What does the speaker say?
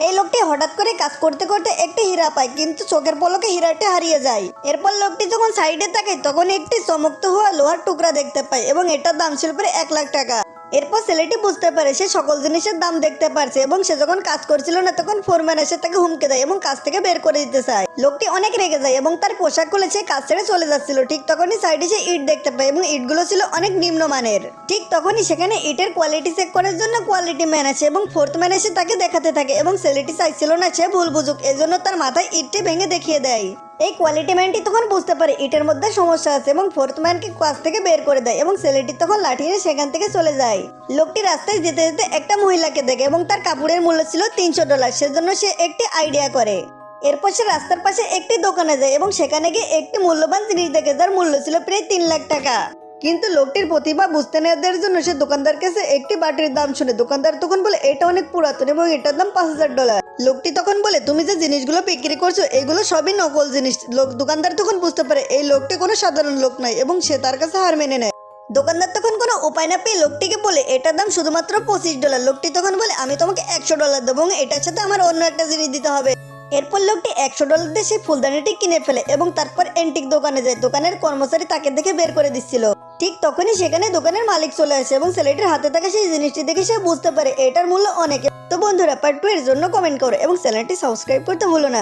এই লোকটি হঠাৎ করে কাজ করতে করতে একটি হীরা পায়, কিন্তু চোখের পলকে হীরাটি হারিয়ে যায়। এরপর লোকটি যখন সাইডে তাকায় তখন একটি চমকতে হওয়া লোহার টুকরা দেখতে পায় এবং এটার দাম ছিল প্রায় 1,00,000 টাকা। এরপর ছেলেটি বুঝতে পারে সে সকল জিনিসের দাম দেখতে পারছে এবং সে যখন কাজ করছিল না তখন ফোরম্যান এসে তাকে হুমকে দেয় এবং কাজ থেকে বের করে দিতে চায়। লোকটি অনেক রেগে যায় এবং তার পোশাক খুলে সে কাজ ছেড়ে চলে যাচ্ছিল। ঠিক তখনই সাইডে সে ইট দেখতে পায় এবং ইটগুলো ছিল অনেক নিম্নমানের। ঠিক তখনই সেখানে ইটের কোয়ালিটি চেক করার জন্য কোয়ালিটি ম্যান আসে এবং ফোর্থ ম্যান এসে তাকে দেখাতে থাকে এবং ছেলেটি চাইছিল না সে ভুল বুঝুক, এজন্য তার মাথায় ইটটি ভেঙে দেখিয়ে দেয়। এই কোয়ালিটি ম্যানটি তখন বুঝতে পারে ইটের মধ্যে সমস্যা আছে এবং ফোর্থ ম্যানকে কাজ থেকে বের করে দেয় এবং ছেলেটি তখন লাঠি নিয়ে সেখান থেকে চলে যায়। লোকটি রাস্তায় যেতে যেতে একটা মহিলাকে দেখে এবং তার কাপড়ের মূল্য ছিল $300, সেজন্য সে একটি আইডিয়া করে। এরপর সে রাস্তার পাশে একটি দোকানে যায় এবং সেখানে গিয়ে একটি মূল্যবান জিনিস দেখে যার মূল্য ছিল প্রায় 3,00,000 টাকা। কিন্তু লোকটির প্রতিভা বুঝতে না দেওয়ার জন্য সে দোকানদার কাছে একটি বাটির দাম শুনে দোকানদার তখন বলে এটা অনেক পুরাতন এবং এটার দাম $5,000। লোকটি তখন বলে তুমি যে জিনিসগুলো বিক্রি করছো এগুলো সবই নকল জিনিস। দোকানদার তখন বুঝতে পারে এই লোকটি কোনো সাধারণ লোক নয় এবং সে তার কাছে হার মেনে নেয়। দোকানদার তখন কোনো উপায় না পেয়ে লোকটিকে বলে এটার দাম শুধুমাত্র $25। লোকটি তখন বলে আমি তোমাকে $100 দেবো এবং এটার সাথে আমার অন্য একটা জিনিস দিতে হবে। এরপর লোকটি $100 দিয়ে সেই ফুলদানিটি কিনে ফেলে এবং তারপর অ্যান্টিক দোকানে যায়। দোকানের কর্মচারী তাকে দেখে বের করে দিচ্ছিল। ঠিক তখনই সেখানে দোকানের মালিক চলে আসে এবং ছেলেটির হাতে থাকা সেই জিনিসটি দেখে সে বুঝতে পারে এটার মূল্য অনেক। তো বন্ধুরা, পার্ট 2 এর জন্য কমেন্ট করো এবং চ্যানেলটি সাবস্ক্রাইব করতে ভুলো না।